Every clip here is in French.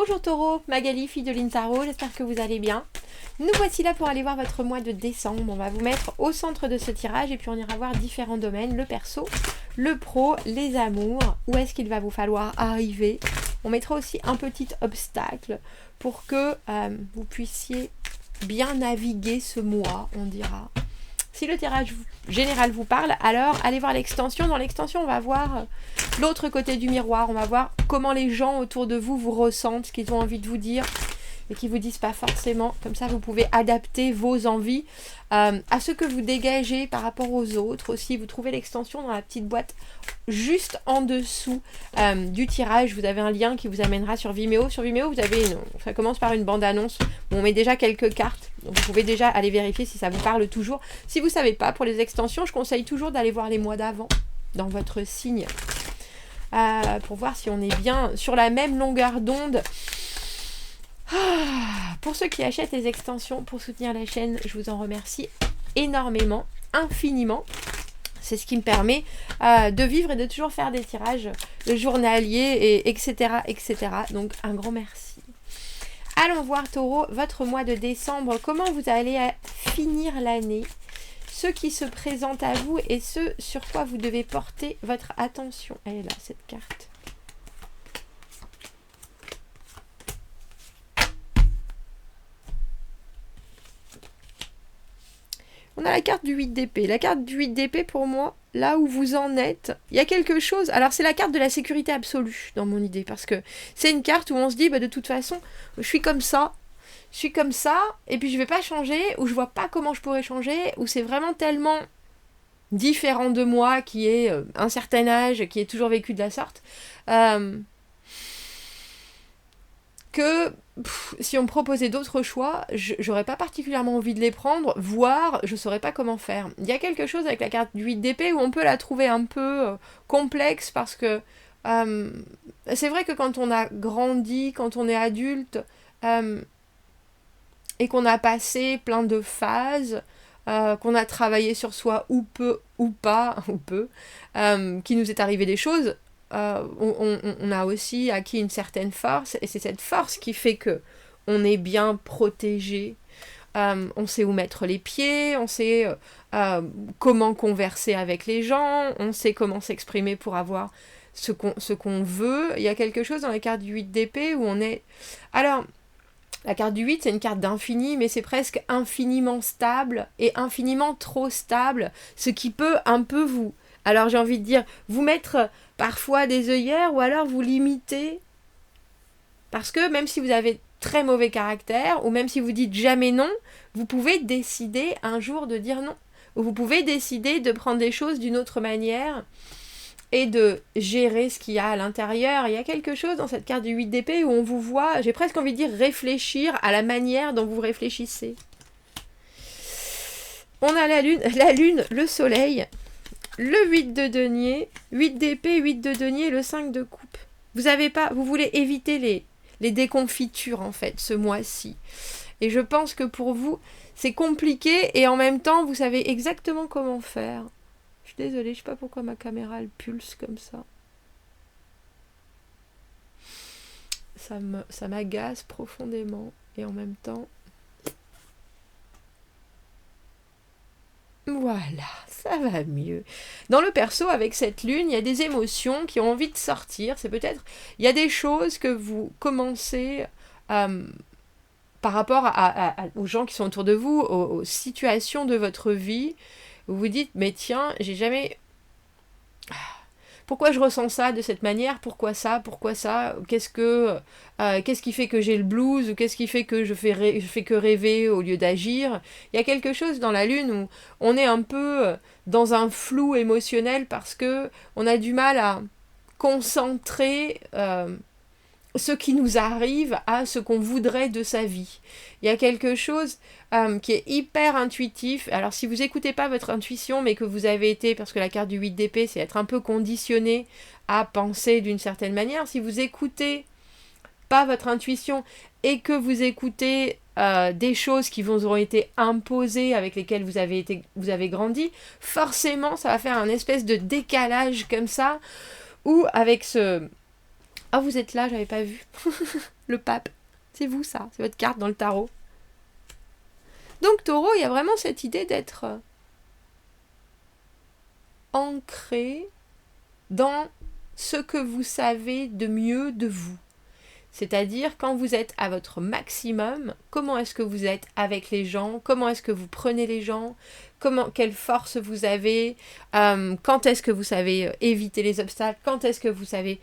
Bonjour Taureau, Magali, fille de Lynn Tarot, j'espère que vous allez bien. Nous voici là pour aller voir votre mois de décembre. On va vous mettre au centre de ce tirage et puis on ira voir différents domaines, le perso, le pro, les amours, où est-ce qu'il va vous falloir arriver. On mettra aussi un petit obstacle pour que vous puissiez bien naviguer ce mois, on dira. Si le tirage général vous parle, alors allez voir l'extension. Dans l'extension, on va voir l'autre côté du miroir. On va voir comment les gens autour de vous vous ressentent, ce qu'ils ont envie de vous dire et qui ne vous disent pas forcément. Comme ça, vous pouvez adapter vos envies à ce que vous dégagez par rapport aux autres. Aussi, vous trouvez l'extension dans la petite boîte juste en dessous du tirage. Vous avez un lien qui vous amènera sur Vimeo. Sur Vimeo, vous avez ça commence par une bande-annonce où on met déjà quelques cartes. Donc, vous pouvez déjà aller vérifier si ça vous parle toujours. Si vous ne savez pas, pour les extensions, je conseille toujours d'aller voir les mois d'avant dans votre signe pour voir si on est bien sur la même longueur d'onde. Pour ceux qui achètent les extensions pour soutenir la chaîne, je vous en remercie énormément, infiniment. C'est ce qui me permet de vivre et de toujours faire des tirages journaliers, et etc., etc. Donc un grand merci. Allons voir Taureau, votre mois de décembre, comment vous allez finir l'année, ce qui se présente à vous et ce sur quoi vous devez porter votre attention. Elle est là, cette carte. On a la carte du 8 d'épée. La carte du 8 d'épée, pour moi, là où vous en êtes, il y a quelque chose. Alors, c'est la carte de la sécurité absolue, dans mon idée, parce que c'est une carte où on se dit, bah, de toute façon, je suis comme ça, et puis je vais pas changer, ou je vois pas comment je pourrais changer, ou c'est vraiment tellement différent de moi, qui est un certain âge, qui est toujours vécu de la sorte, que si on me proposait d'autres choix, j'aurais pas particulièrement envie de les prendre, voire je saurais pas comment faire. Il y a quelque chose avec la carte du 8 d'épée où on peut la trouver un peu complexe parce que c'est vrai que quand on a grandi, quand on est adulte et qu'on a passé plein de phases, qu'on a travaillé sur soi ou peu ou pas, ou peu, qu'il nous est arrivé des choses, on a aussi acquis une certaine force, et c'est cette force qui fait que on est bien protégé. On sait où mettre les pieds, on sait comment converser avec les gens, on sait comment s'exprimer pour avoir ce qu'on veut. Il y a quelque chose dans la carte du 8 d'épée où on est... Alors, la carte du 8, c'est une carte d'infini, mais c'est presque infiniment stable et infiniment trop stable, ce qui peut un peu vous... Alors j'ai envie de dire, vous mettre parfois des œillères ou alors vous limiter. Parce que même si vous avez très mauvais caractère ou même si vous dites jamais non, vous pouvez décider un jour de dire non. Ou vous pouvez décider de prendre des choses d'une autre manière et de gérer ce qu'il y a à l'intérieur. Il y a quelque chose dans cette carte du 8 d'épée où on vous voit, j'ai presque envie de dire, réfléchir à la manière dont vous réfléchissez. On a la lune, le soleil... Le 8 de denier, 8 d'épée, 8 de denier, le 5 de coupe. Vous voulez éviter les déconfitures en fait ce mois-ci. Et je pense que pour vous, c'est compliqué et en même temps, vous savez exactement comment faire. Je suis désolée, je sais pas pourquoi ma caméra elle pulse comme ça. Ça m'agace profondément et en même temps... Voilà, ça va mieux. Dans le perso, avec cette lune, il y a des émotions qui ont envie de sortir. C'est peut-être... Il y a des choses que vous commencez par rapport aux gens qui sont autour de vous, aux situations de votre vie. Vous vous dites, mais tiens, j'ai jamais... Pourquoi je ressens ça de cette manière? Pourquoi ça? Qu'est-ce qui fait que j'ai le blues? Ou qu'est-ce qui fait que je fais que rêver au lieu d'agir? Il y a quelque chose dans la lune où on est un peu dans un flou émotionnel parce que on a du mal à concentrer ce qui nous arrive à ce qu'on voudrait de sa vie. Il y a quelque chose qui est hyper intuitif. Alors si vous n'écoutez pas votre intuition, mais que vous avez été, parce que la carte du 8 d'épée, c'est être un peu conditionné à penser d'une certaine manière, si vous écoutez pas votre intuition et que vous écoutez des choses qui vous ont été imposées, avec lesquelles vous avez grandi, forcément ça va faire un espèce de décalage comme ça, ou avec Ah, vous êtes là, j'avais pas vu. Le pape. C'est vous ça, c'est votre carte dans le tarot. Donc Taureau, il y a vraiment cette idée d'être ancré dans ce que vous savez de mieux de vous. C'est-à-dire, quand vous êtes à votre maximum, comment est-ce que vous êtes avec les gens, comment est-ce que vous prenez les gens, quelle force vous avez, quand est-ce que vous savez éviter les obstacles, quand est-ce que vous savez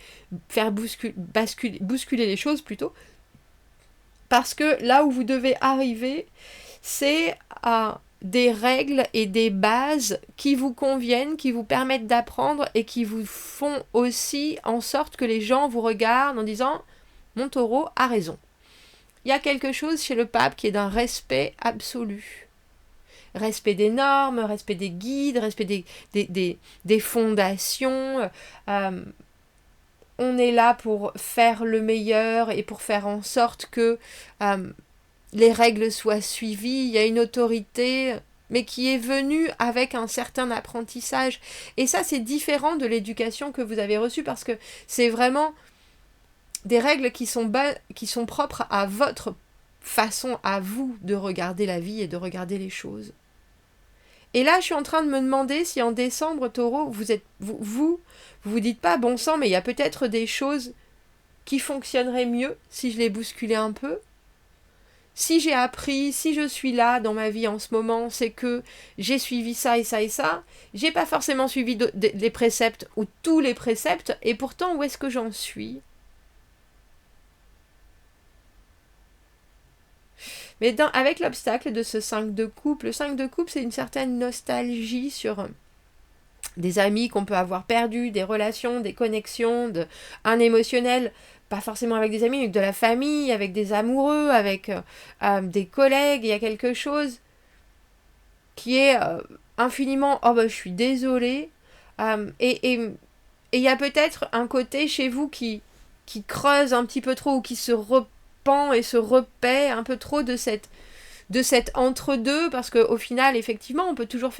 faire bousculer les choses plutôt. Parce que là où vous devez arriver, c'est à des règles et des bases qui vous conviennent, qui vous permettent d'apprendre et qui vous font aussi en sorte que les gens vous regardent en disant « Mon taureau a raison ». Il y a quelque chose chez le pape qui est d'un respect absolu. Respect des normes, respect des guides, respect des fondations. On est là pour faire le meilleur et pour faire en sorte que les règles soient suivies. Il y a une autorité, mais qui est venue avec un certain apprentissage. Et ça, c'est différent de l'éducation que vous avez reçue, parce que c'est vraiment des règles qui sont propres à votre façon, à vous, de regarder la vie et de regarder les choses. Et là, je suis en train de me demander si en décembre, Taureau, vous dites pas, bon sang, mais il y a peut-être des choses qui fonctionneraient mieux si je les bousculais un peu. Si j'ai appris, si je suis là dans ma vie en ce moment, c'est que j'ai suivi ça et ça et ça. J'ai pas forcément suivi les préceptes ou tous les préceptes, et pourtant, où est-ce que j'en suis ? Mais avec l'obstacle de ce 5 de coupe, le 5 de coupe, c'est une certaine nostalgie sur des amis qu'on peut avoir perdus, des relations, des connexions, un émotionnel, pas forcément avec des amis, mais avec de la famille, avec des amoureux, avec des collègues. Il y a quelque chose qui est infiniment « Oh ben je suis désolée ». Et il y a peut-être un côté chez vous qui creuse un petit peu trop, ou qui se repent et se repaît un peu trop de cet entre-deux, parce qu'au final, effectivement, on peut toujours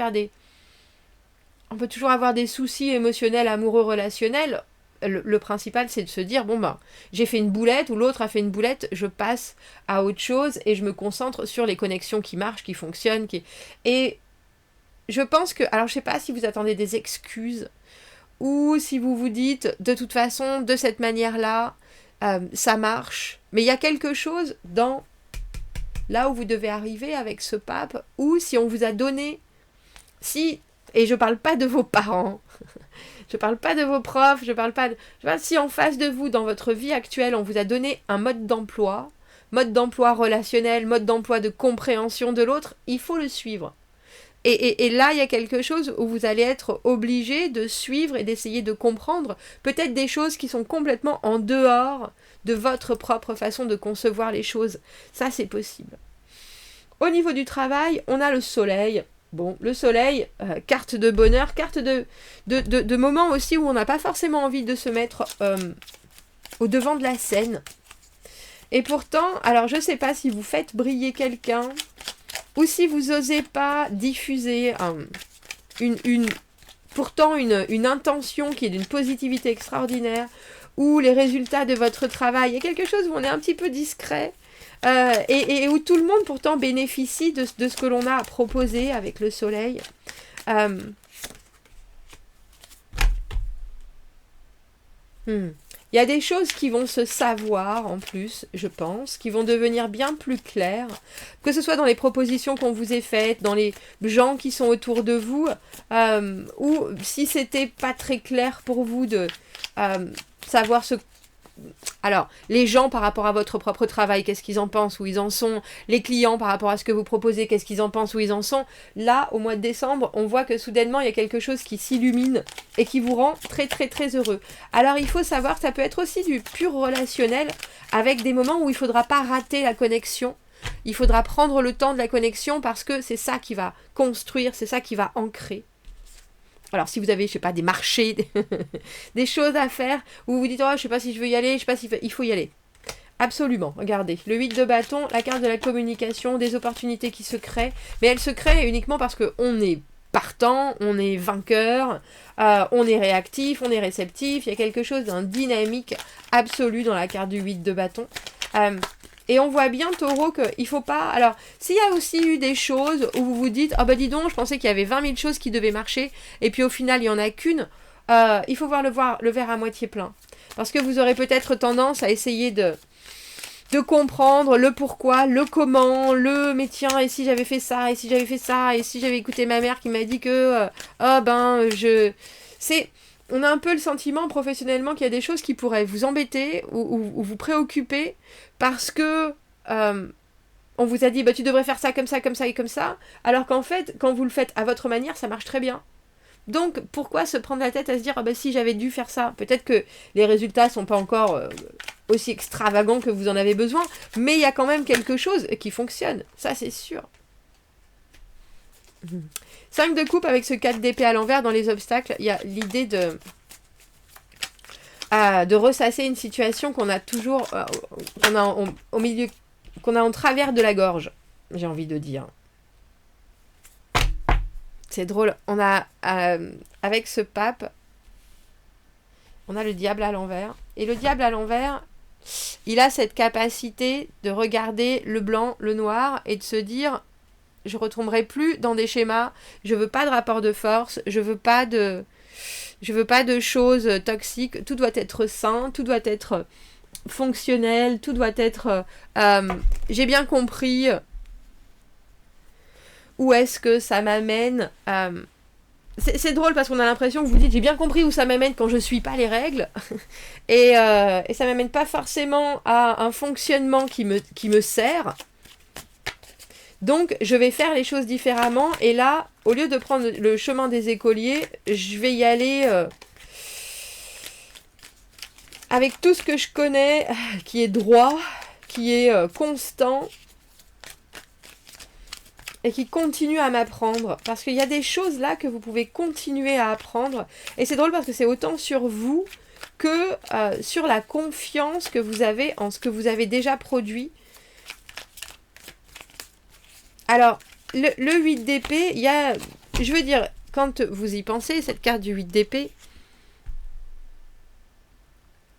avoir des soucis émotionnels, amoureux, relationnels. Le principal, c'est de se dire, bon ben, j'ai fait une boulette, ou l'autre a fait une boulette, je passe à autre chose, et je me concentre sur les connexions qui marchent, qui fonctionnent, Et je pense que, alors je sais pas si vous attendez des excuses, ou si vous vous dites, de toute façon, de cette manière-là, ça marche. Mais il y a quelque chose dans là où vous devez arriver avec ce pape, ou si on vous a donné, et je parle pas de vos parents, je parle pas de vos profs, je parle si en face de vous, dans votre vie actuelle, on vous a donné un mode d'emploi relationnel, mode d'emploi de compréhension de l'autre, il faut le suivre. Et là, il y a quelque chose où vous allez être obligé de suivre et d'essayer de comprendre peut-être des choses qui sont complètement en dehors de votre propre façon de concevoir les choses. Ça, c'est possible. Au niveau du travail, on a le soleil. Bon, le soleil, carte de bonheur, carte de moments aussi où on n'a pas forcément envie de se mettre au devant de la scène. Et pourtant, alors je ne sais pas si vous faites briller quelqu'un, ou si vous n'osez pas diffuser pourtant une intention qui est d'une positivité extraordinaire, ou les résultats de votre travail, il y a quelque chose où on est un petit peu discret, et où tout le monde pourtant bénéficie de ce que l'on a à proposer avec le soleil. Il y a des choses qui vont se savoir en plus, je pense, qui vont devenir bien plus claires, que ce soit dans les propositions qu'on vous ait faites, dans les gens qui sont autour de vous, ou si c'était pas très clair pour vous de savoir ce... Alors, les gens par rapport à votre propre travail, qu'est-ce qu'ils en pensent, où ils en sont, les clients par rapport à ce que vous proposez, qu'est-ce qu'ils en pensent, où ils en sont. Là, au mois de décembre, on voit que soudainement, il y a quelque chose qui s'illumine et qui vous rend très très très heureux. Alors, il faut savoir que ça peut être aussi du pur relationnel, avec des moments où il ne faudra pas rater la connexion. Il faudra prendre le temps de la connexion, parce que c'est ça qui va construire, c'est ça qui va ancrer. Alors, si vous avez, je sais pas, des marchés, des choses à faire, où vous vous dites, oh, je sais pas si je veux y aller, je sais pas il faut y aller. Absolument, regardez. Le 8 de bâton, la carte de la communication, des opportunités qui se créent, mais elles se créent uniquement parce qu'on est partant, on est vainqueur, on est réactif, on est réceptif, il y a quelque chose d'un dynamique absolu dans la carte du 8 de bâton. Et on voit bien, Taureau, qu'il faut pas... Alors, s'il y a aussi eu des choses où vous vous dites « Ah bah dis donc, je pensais qu'il y avait 20 000 choses qui devaient marcher, et puis au final, il n'y en a qu'une », il faut voir le verre à moitié plein. Parce que vous aurez peut-être tendance à essayer de comprendre le pourquoi, le comment, le mais tiens, et si j'avais fait ça, et si j'avais fait ça, et si j'avais écouté ma mère qui m'a dit que on a un peu le sentiment professionnellement qu'il y a des choses qui pourraient vous embêter ou vous préoccuper parce que on vous a dit bah tu devrais faire ça comme ça, comme ça et comme ça, alors qu'en fait, quand vous le faites à votre manière, ça marche très bien. Donc, pourquoi se prendre la tête à se dire « Ah bah si, j'avais dû faire ça ». Peut-être que les résultats sont pas encore aussi extravagants que vous en avez besoin, mais il y a quand même quelque chose qui fonctionne. Ça, c'est sûr. 5 de coupe avec ce 4 d'épée à l'envers dans les obstacles. Il y a l'idée de ressasser une situation qu'on a toujours qu'on a au milieu, qu'on a en travers de la gorge, j'ai envie de dire. C'est drôle, on a, avec ce pape, on a le diable à l'envers. Et le diable à l'envers, il a cette capacité de regarder le blanc, le noir, et de se dire, je ne retomberai plus dans des schémas, je veux pas de rapport de force, je veux pas de choses toxiques, tout doit être sain, tout doit être fonctionnel, tout doit être... j'ai bien compris... Où est-ce que ça m'amène c'est drôle parce qu'on a l'impression que vous dites j'ai bien compris où ça m'amène quand je suis pas les règles et ça m'amène pas forcément à un fonctionnement qui me sert. Donc je vais faire les choses différemment et là au lieu de prendre le chemin des écoliers, je vais y aller avec tout ce que je connais qui est droit, qui est constant. Et qui continue à m'apprendre. Parce qu'il y a des choses là que vous pouvez continuer à apprendre. Et c'est drôle parce que c'est autant sur vous que sur la confiance que vous avez en ce que vous avez déjà produit. Alors, le 8 d'épée, il y a... Je veux dire, quand vous y pensez, cette carte du 8 d'épée,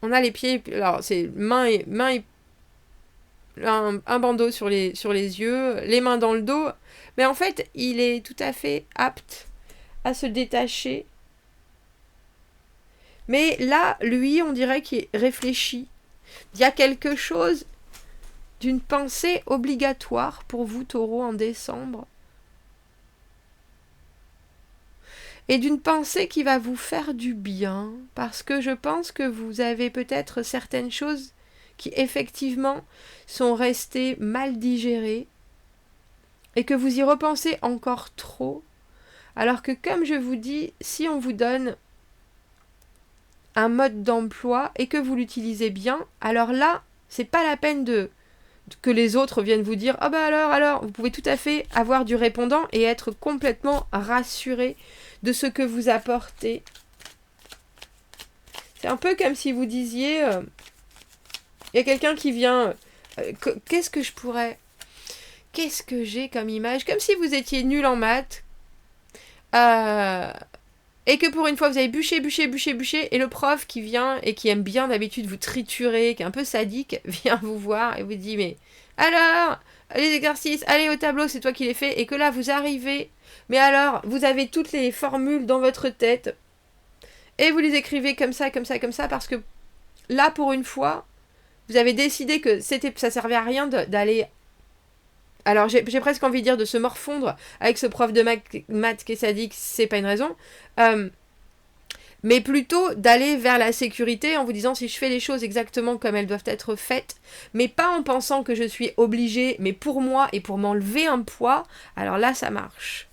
on a les pieds... Alors, c'est main et un bandeau sur les yeux, les mains dans le dos... Mais en fait, il est tout à fait apte à se détacher. Mais là, lui, on dirait qu'il réfléchit. Il y a quelque chose d'une pensée obligatoire pour vous, Taureau, en décembre. Et d'une pensée qui va vous faire du bien. Parce que je pense que vous avez peut-être certaines choses qui, effectivement, sont restées mal digérées. Et que vous y repensez encore trop, alors que comme je vous dis, si on vous donne un mode d'emploi et que vous l'utilisez bien, alors là, c'est pas la peine que les autres viennent vous dire « Ah bah alors, vous pouvez tout à fait avoir du répondant et être complètement rassuré de ce que vous apportez. » C'est un peu comme si vous disiez, il y a quelqu'un qui vient, qu'est-ce que je pourrais... Qu'est-ce que j'ai comme image? Comme si vous étiez nul en maths. Et que pour une fois, vous avez bûché. Et le prof qui vient et qui aime bien d'habitude vous triturer, qui est un peu sadique, vient vous voir et vous dit « Mais alors, les exercices, allez au tableau, c'est toi qui les fais. » Et que là, vous arrivez. Mais alors, vous avez toutes les formules dans votre tête. Et vous les écrivez comme ça, parce que là, pour une fois, vous avez décidé que ça servait à rien d'aller... Alors j'ai presque envie de dire de se morfondre avec ce prof de maths qui est sadique, c'est pas une raison. Mais plutôt d'aller vers la sécurité en vous disant si je fais les choses exactement comme elles doivent être faites, mais pas en pensant que je suis obligée, mais pour moi et pour m'enlever un poids, alors là ça marche.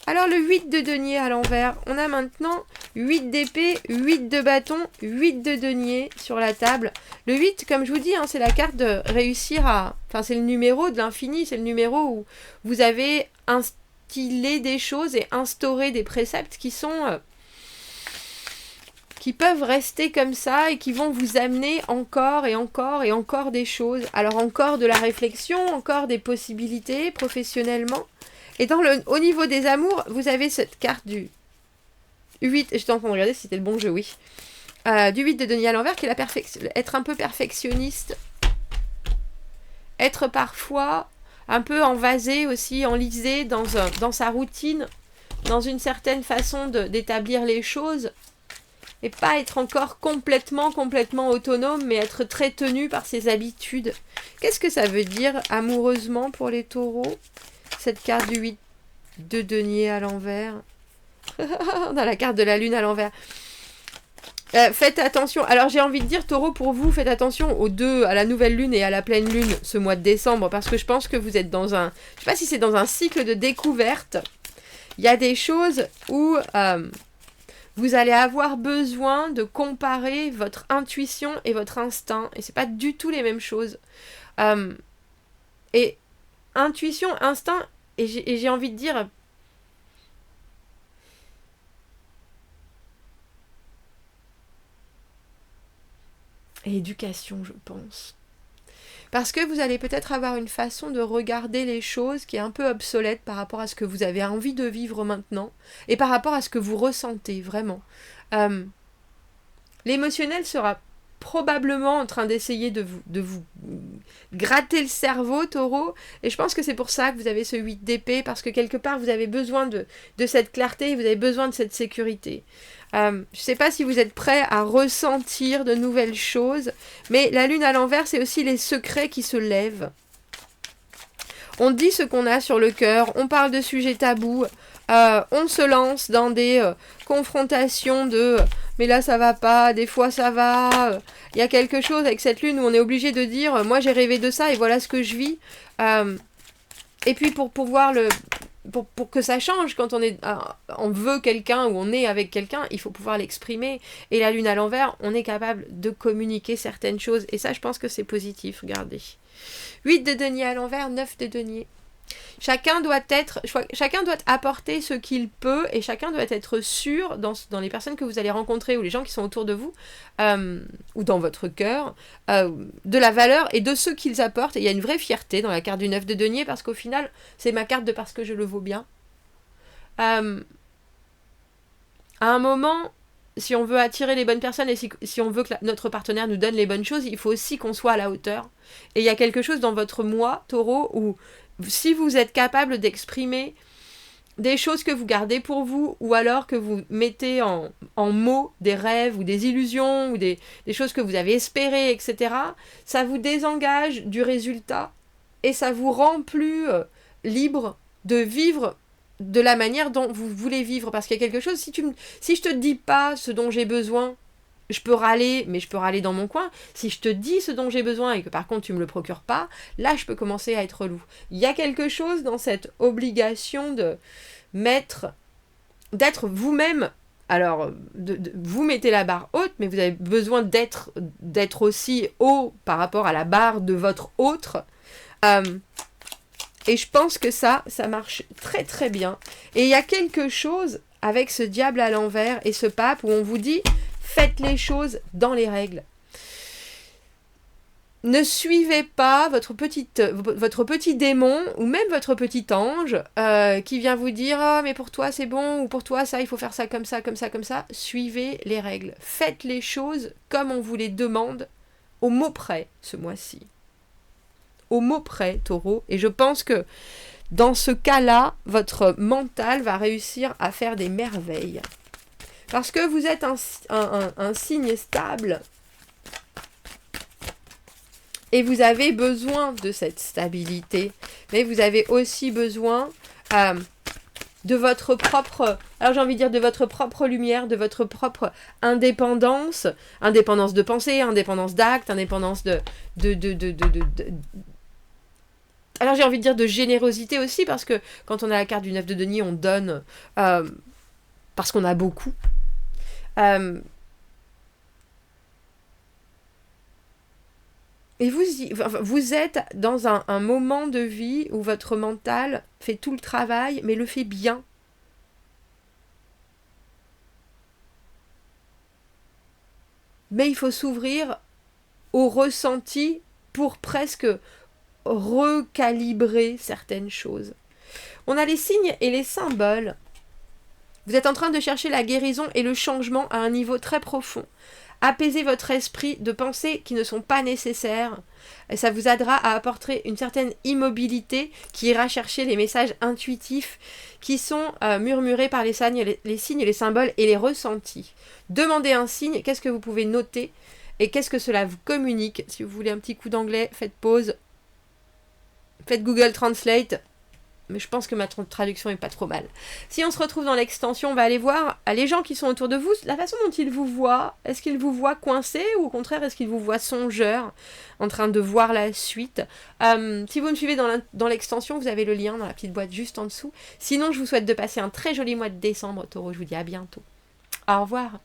Alors le 8 de denier à l'envers, on a maintenant 8 d'épée, 8 de bâton, 8 de denier sur la table. Le 8, comme je vous dis, c'est la carte de réussir à... Enfin, c'est le numéro de l'infini, c'est le numéro où vous avez instillé des choses et instauré des préceptes qui sont qui peuvent rester comme ça et qui vont vous amener encore et encore et encore des choses. Alors encore de la réflexion, encore des possibilités professionnellement. Et au niveau des amours, vous avez cette carte du 8, j'étais en train de regarder si c'était le bon jeu, oui. Du 8 de denier à l'envers, qui est être un peu perfectionniste. Être parfois un peu envasé aussi, enlisé dans sa routine, dans une certaine façon d'établir les choses. Et pas être encore complètement autonome, mais être très tenu par ses habitudes. Qu'est-ce que ça veut dire amoureusement pour les taureaux? Cette carte du 8 de denier à l'envers. On a la carte de la lune à l'envers. Faites attention. Alors j'ai envie de dire, taureau, pour vous, faites attention aux deux, à la nouvelle lune et à la pleine lune ce mois de décembre, parce que je pense que vous êtes dans un... Je sais pas si c'est dans un cycle de découverte. Il y a des choses où... vous allez avoir besoin de comparer votre intuition et votre instinct. Et c'est pas du tout les mêmes choses. Et intuition, instinct, et j'ai envie de dire... et éducation, je pense. Parce que vous allez peut-être avoir une façon de regarder les choses qui est un peu obsolète par rapport à ce que vous avez envie de vivre maintenant et par rapport à ce que vous ressentez vraiment. L'émotionnel sera probablement en train d'essayer de vous gratter le cerveau, taureau, et je pense que c'est pour ça que vous avez ce 8 d'épée, parce que quelque part vous avez besoin de cette clarté, vous avez besoin de cette sécurité. Je ne sais pas si vous êtes prêts à ressentir de nouvelles choses, mais la lune à l'envers, c'est aussi les secrets qui se lèvent. On dit ce qu'on a sur le cœur, on parle de sujets tabous, on se lance dans des confrontations de « mais là ça va pas, des fois ça va ». Il y a quelque chose avec cette lune où on est obligé de dire « moi j'ai rêvé de ça et voilà ce que je vis ». Et puis pour pouvoir pour que ça change, quand on veut quelqu'un ou on est avec quelqu'un, il faut pouvoir l'exprimer. Et la lune à l'envers, on est capable de communiquer certaines choses. Et ça, je pense que c'est positif, regardez. 8 de denier à l'envers, 9 de denier. Chacun doit apporter ce qu'il peut et chacun doit être sûr dans les personnes que vous allez rencontrer ou les gens qui sont autour de vous ou dans votre cœur de la valeur et de ce qu'ils apportent. Et il y a une vraie fierté dans la carte du 9 de denier parce qu'au final, c'est ma carte de parce que je le vaux bien. À un moment, si on veut attirer les bonnes personnes et si on veut que notre partenaire nous donne les bonnes choses, il faut aussi qu'on soit à la hauteur. Et il y a quelque chose dans votre moi, taureau, où si vous êtes capable d'exprimer des choses que vous gardez pour vous, ou alors que vous mettez en mots des rêves ou des illusions, ou des choses que vous avez espérées, etc., ça vous désengage du résultat et ça vous rend plus libre de vivre de la manière dont vous voulez vivre. Parce qu'il y a quelque chose, si je te dis pas ce dont j'ai besoin, je peux râler, mais je peux râler dans mon coin. Si je te dis ce dont j'ai besoin et que par contre tu me le procures pas, là je peux commencer à être relou. Il y a quelque chose dans cette obligation d'être vous-même. Alors, vous mettez la barre haute, mais vous avez besoin d'être aussi haut par rapport à la barre de votre autre. Et je pense que ça marche très très bien. Et il y a quelque chose avec ce diable à l'envers et ce pape où on vous dit faites les choses dans les règles. Ne suivez pas votre petit démon ou même votre petit ange qui vient vous dire « Ah, mais pour toi c'est bon » ou « Pour toi ça, il faut faire ça comme ça, comme ça, comme ça ». Suivez les règles. Faites les choses comme on vous les demande au mot près ce mois-ci. Au mot près, taureau. Et je pense que dans ce cas-là, votre mental va réussir à faire des merveilles. Parce que vous êtes un signe stable et vous avez besoin de cette stabilité, mais vous avez aussi besoin de votre propre, alors j'ai envie de dire de votre propre lumière, de votre propre indépendance de pensée, indépendance d'acte, indépendance alors j'ai envie de dire de générosité aussi, parce que quand on a la carte du 9 de denier, on donne parce qu'on a beaucoup. Et vous êtes dans un moment de vie où votre mental fait tout le travail, mais le fait bien. mais il faut s'ouvrir au ressenti pour presque recalibrer certaines choses. On a les signes et les symboles. Vous êtes en train de chercher la guérison et le changement à un niveau très profond. Apaisez votre esprit de pensées qui ne sont pas nécessaires. Et ça vous aidera à apporter une certaine immobilité qui ira chercher les messages intuitifs qui sont murmurés par les signes, les symboles et les ressentis. Demandez un signe, qu'est-ce que vous pouvez noter et qu'est-ce que cela vous communique. Si vous voulez un petit coup d'anglais, faites pause. Faites Google Translate. Mais je pense que ma traduction est pas trop mal. Si on se retrouve dans l'extension, on va aller voir les gens qui sont autour de vous, la façon dont ils vous voient. Est-ce qu'ils vous voient coincés ou au contraire, est-ce qu'ils vous voient songeurs, en train de voir la suite. Si vous me suivez dans l'extension, vous avez le lien dans la petite boîte juste en dessous. Sinon, je vous souhaite de passer un très joli mois de décembre, Taureau. Je vous dis à bientôt. Au revoir.